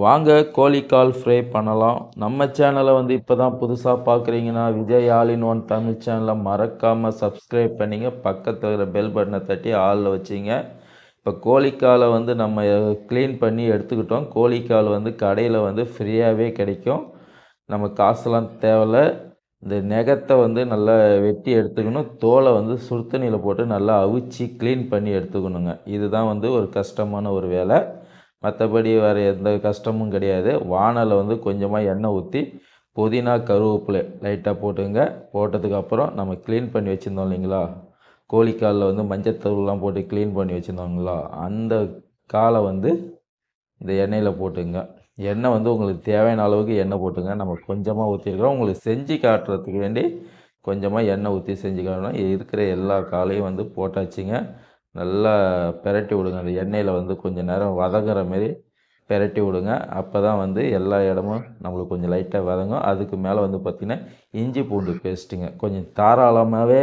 வாங்க கோழிக்கால் ஃப்ரை பண்ணலாம். நம்ம சேனலை வந்து இப்போ தான் புதுசாக பார்க்குறீங்கன்னா Vijay all in one Tamil சேனலை மறக்காமல் சப்ஸ்கிரைப் பண்ணிங்க. பக்கத்தில் இருக்கிற பெல் பட்டனை தட்டி ஆளில் வச்சிங்க. இப்போ கோழிக்காலை வந்து நம்ம க்ளீன் பண்ணி எடுத்துக்கிட்டோம். கோழிக்கால் வந்து கடையில் வந்து ஃப்ரீயாகவே கிடைக்கும். நம்ம காசுலாம் தேவையில்ல. இந்த நெகத்தை வந்து நல்லா வெட்டி எடுத்துக்கணும். தோலை வந்து சுடுதண்ணியில் போட்டு நல்லா அவிச்சு க்ளீன் பண்ணி எடுத்துக்கணுங்க. இதுதான் வந்து ஒரு கஷ்டமான ஒரு வேலை. மற்றபடி வேறு எந்த கஷ்டமும் கிடையாது. வானலில் வந்து கொஞ்சமாக எண்ணெய் ஊற்றி புதினா கருவேப்பிலை லைட்டாக போட்டுங்க. போட்டதுக்கப்புறம் நம்ம க்ளீன் பண்ணி வச்சுருந்தோம் இல்லைங்களா, கோழிக்காலில் வந்து மஞ்சத்தூள்லாம் போட்டு க்ளீன் பண்ணி வச்சுருந்தோங்களா, அந்த காலை வந்து இந்த எண்ணெயில் போட்டுங்க. எண்ணெய் வந்து உங்களுக்கு தேவையான அளவுக்கு எண்ணெய் போட்டுங்க. நம்ம கொஞ்சமாக ஊற்றிருக்கிறோம். உங்களுக்கு செஞ்சு காட்டுறதுக்கு வேண்டி கொஞ்சமாக எண்ணெய் ஊற்றி செஞ்சு காட்டணும். இருக்கிற எல்லா காலையும் வந்து போட்டாச்சுங்க. நல்லா பெரட்டி விடுங்க. அந்த எண்ணெயில் வந்து கொஞ்சம் நேரம் வதங்குற மாரி பெரட்டி விடுங்க. அப்போ தான் வந்து எல்லா இடமும் நம்மளுக்கு கொஞ்சம் லைட்டாக வதங்கும். அதுக்கு மேலே வந்து பார்த்திங்கன்னா இஞ்சி பூண்டு பேஸ்ட்டுங்க. கொஞ்சம் தாராளமாகவே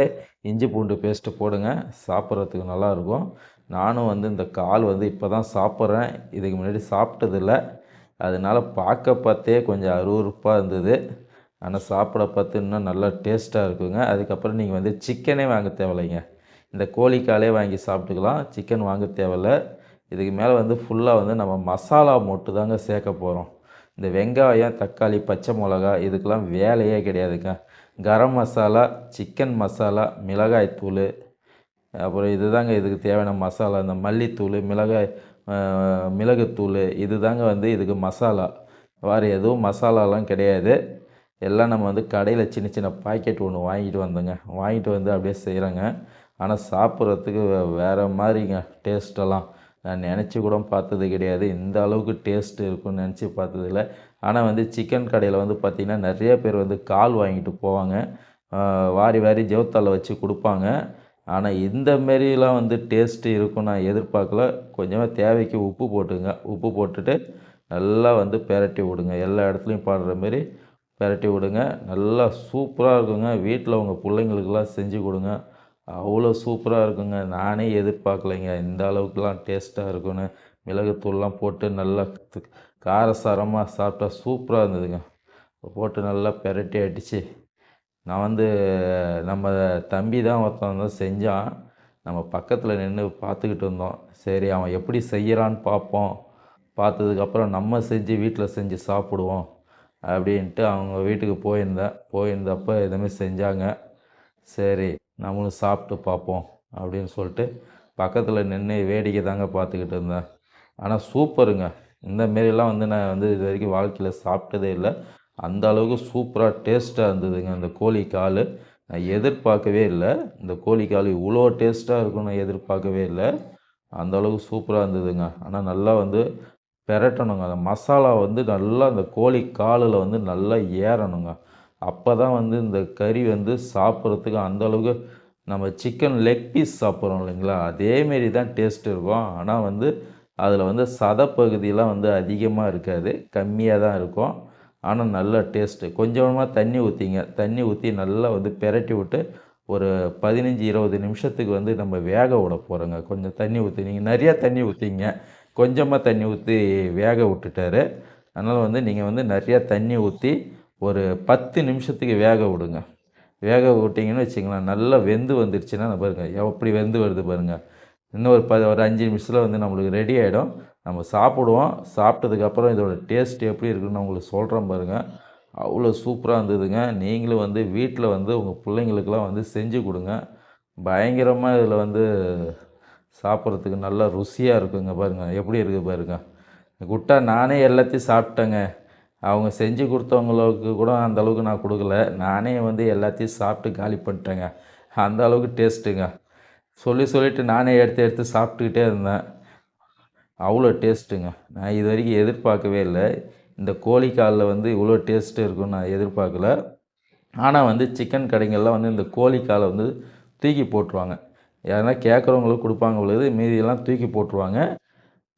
இஞ்சி பூண்டு பேஸ்ட்டு போடுங்க. சாப்பிட்றதுக்கு நல்லாயிருக்கும். நானும் வந்து இந்த கால் வந்து இப்போ தான் சாப்பிட்றேன். இதுக்கு முன்னாடி சாப்பிட்டதில்ல. அதனால் பார்த்தே கொஞ்சம் அருவருப்பாக இருந்தது. ஆனால் சாப்பிட பார்த்து இன்னும் நல்லா டேஸ்ட்டாக இருக்குங்க. அதுக்கப்புறம் நீங்கள் வந்து சிக்கனே வாங்க தேவையில்லைங்க. இந்த கோழிக்காலே வாங்கி சாப்பிட்டுக்கலாம். சிக்கன் வாங்க தேவையில்ல. இதுக்கு மேலே வந்து ஃபுல்லாக வந்து நம்ம மசாலா மட்டும் தாங்க சேர்க்க போகிறோம். இந்த வெங்காயம், தக்காளி, பச்சை மிளகா இதுக்கெல்லாம் வேலையே கிடையாதுங்க. கரம் மசாலா, சிக்கன் மசாலா, மிளகாய்த்தூள், அப்புறம் இது தாங்க இதுக்கு தேவையான மசாலா. இந்த மல்லித்தூள், மிளகுத்தூள் இது தாங்க வந்து இதுக்கு மசாலா. வேறு எதுவும் மசாலாலாம் கிடையாது. எல்லாம் நம்ம வந்து கடையில் சின்ன சின்ன பாக்கெட் ஒன்று வாங்கிட்டு வந்தோங்க. வாங்கிட்டு வந்து அப்படியே செய்கிறேங்க. ஆனால் சாப்பிட்றதுக்கு வேறு மாதிரிங்க டேஸ்ட்டெல்லாம். நான் நினச்சி கூட பார்த்தது கிடையாது. இந்த அளவுக்கு டேஸ்ட் இருக்குன்னு நினச்சி பார்த்ததில்ல. ஆனால் வந்து சிக்கன் கடையில் வந்து பார்த்திங்கன்னா நிறைய பேர் வந்து கால் வாங்கிட்டு போவாங்க. வாரி வாரி ஜவுத்தால வச்சு கொடுப்பாங்க. ஆனால் இந்த மாரிலாம் வந்து டேஸ்ட்டு இருக்குன்னு நான் எதிர்பார்க்கல. கொஞ்சமாக தேவைக்கு உப்பு போட்டுங்க. உப்பு போட்டுட்டு நல்லா வந்து பெரட்டி விடுங்க. எல்லா இடத்துலையும் படுற மாரி பெரட்டி விடுங்க. நல்லா சூப்பராக இருக்குங்க. வீட்டில் உங்கள் பிள்ளைங்களுக்கெல்லாம் செஞ்சு கொடுங்க. அவ்வளோ சூப்பராக இருக்குங்க. நானே எதிர்பார்க்கலைங்க இந்த அளவுக்குலாம் டேஸ்ட்டாக இருக்குன்னு. மிளகுத்தூள்லாம் போட்டு நல்லா காரசாரமாக சாப்பிட்டா சூப்பராக இருந்ததுங்க. போட்டு நல்லா பெரட்டி அடித்து நான் வந்து நம்ம தம்பி தான் ஒருத்தன் வந்து செஞ்சான். நம்ம பக்கத்தில் நின்று பார்த்துக்கிட்டு இருந்தோம். சரி அவன் எப்படி செய்கிறான்னு பார்ப்போம். பார்த்ததுக்கப்புறம் நம்ம செஞ்சு வீட்டில் செஞ்சு சாப்பிடுவோம் அப்படின்ட்டு அவங்க வீட்டுக்கு போயிருந்தப்போ இதுமாரி செஞ்சாங்க. சரி நம்மளும் சாப்பிட்டு பார்ப்போம் அப்படின்னு சொல்லிட்டு பக்கத்தில் நின்று வேடிக்கை தாங்க பார்த்துக்கிட்டு இருந்தேன். ஆனால் சூப்பருங்க. இந்த மாரிலாம் வந்து நான் வந்து இது வரைக்கும் வாழ்க்கையில் சாப்பிட்டதே இல்லை. அந்த அளவுக்கு சூப்பராக டேஸ்ட்டாக இருந்ததுங்க இந்த கோழிக்கால். நான் எதிர்பார்க்கவே இல்லை. இந்த கோழிக்கால் இவ்வளோ டேஸ்ட்டாக இருக்கும்னு நான் எதிர்பார்க்கவே இல்லை. அந்த அளவுக்கு சூப்பராக இருந்ததுங்க. ஆனால் நல்லா வந்து பெரட்டணுங்க. அந்த மசாலா வந்து நல்லா அந்த கோழி காலில் வந்து நல்லா ஏறணுங்க. அப்போ தான் வந்து இந்த கறி வந்து சாப்பிட்றதுக்கு அந்தளவுக்கு நம்ம சிக்கன் லெக் பீஸ் சாப்பிட்றோம் இல்லைங்களா, அதேமாரி தான் டேஸ்ட் இருக்கும். ஆனால் வந்து அதில் வந்து சதைப்பகுதியெலாம் வந்து அதிகமாக இருக்காது, கம்மியாக தான் இருக்கும். ஆனால் நல்ல டேஸ்ட்டு. கொஞ்சமாக தண்ணி ஊற்றிங்க. தண்ணி ஊற்றி நல்லா வந்து பெரட்டி விட்டு ஒரு 15-20 நிமிஷத்துக்கு வந்து நம்ம வேக விட போகிறோங்க. கொஞ்சம் தண்ணி ஊற்றி, நீங்கள் நிறையா தண்ணி ஊற்றிங்க. கொஞ்சமாக தண்ணி ஊற்றி வேக விட்டுட்டாரு. அதனால் வந்து நீங்கள் வந்து நிறையா தண்ணி ஊற்றி ஒரு 10 நிமிஷத்துக்கு வேக விடுங்க. வேக விட்டிங்கன்னு வச்சுங்களேன், நல்லா வெந்து வந்துருச்சுன்னா பாருங்கள் எப்படி வெந்து வருது பாருங்கள். இன்னும் ஒரு 5 நிமிஷத்தில் வந்து நம்மளுக்கு ரெடி ஆகிடும். நம்ம சாப்பிடுவோம். சாப்பிட்டதுக்கப்புறம் இதோட டேஸ்ட் எப்படி இருக்குன்னு நான் உங்களுக்கு சொல்கிறேன் பாருங்கள். அவ்வளோ சூப்பராக இருந்ததுங்க. நீங்களும் வந்து வீட்டில் வந்து உங்கள் பிள்ளைங்களுக்கெல்லாம் வந்து செஞ்சு கொடுங்க. பயங்கரமாக இதில் வந்து சாப்பிட்றதுக்கு நல்லா ருசியாக இருக்குங்க. பாருங்கள் எப்படி இருக்குது பாருங்கள். குட்டா நானே எல்லாத்தையும் சாப்பிட்டேங்க. அவங்க செஞ்சு கொடுத்தவங்களுக்கு கூட அந்த அளவுக்கு நான் கொடுக்கல. நானே வந்து எல்லாத்தையும் சாப்பிட்டு காலி பண்ணிட்டேங்க. அந்த அளவுக்கு டேஸ்ட்டுங்க. சொல்லிவிட்டு நானே எடுத்து சாப்பிட்டுக்கிட்டே இருந்தேன். அவ்வளோ டேஸ்ட்டுங்க. நான் இது வரைக்கும் எதிர்பார்க்கவே இல்லை. இந்த கோழிக்காலில் வந்து இவ்வளோ டேஸ்ட்டு இருக்குன்னு நான் எதிர்பார்க்கல. ஆனால் வந்து சிக்கன் கடைங்கள்லாம் வந்து இந்த கோழிக்காலை வந்து தூக்கி போட்டுருவாங்க. யாருன்னா கேட்குறவங்களுக்கு கொடுப்பாங்க பொழுது மீதியெல்லாம் தூக்கி போட்டுருவாங்க.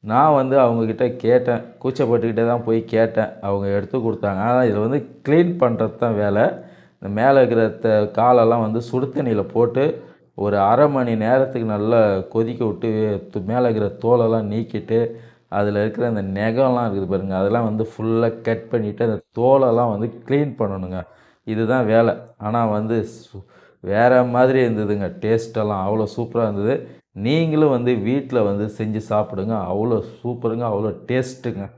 நான் வந்து அவங்கக்கிட்ட கேட்டேன். கூச்சப்பட்டுக்கிட்டே தான் போய் கேட்டேன். அவங்க எடுத்து கொடுத்தாங்க. ஆனால் இதில் வந்து க்ளீன் பண்ணுறது தான் வேலை. இந்த மேலே இருக்கிற காலெல்லாம் வந்து சுடு தண்ணியில் போட்டு ஒரு 1/2 மணி நேரத்துக்கு நல்லா கொதிக்க விட்டு மேலே இருக்கிற தோலெல்லாம் நீக்கிட்டு அதில் இருக்கிற அந்த நெகம்லாம் இருக்குது பாருங்கள், அதெல்லாம் வந்து ஃபுல்லாக கட் பண்ணிவிட்டு அந்த தோலெல்லாம் வந்து க்ளீன் பண்ணணுங்க. இதுதான் வேலை. ஆனால் வந்து வேறு மாதிரி இருந்ததுங்க. டேஸ்ட்டெல்லாம் அவ்வளோ சூப்பராக இருந்தது. நீங்களும் வந்து வீட்டில் வந்து செஞ்சு சாப்பிடுங்க. அவ்வளோ சூப்பருங்க, அவ்வளோ டேஸ்ட்டுங்க.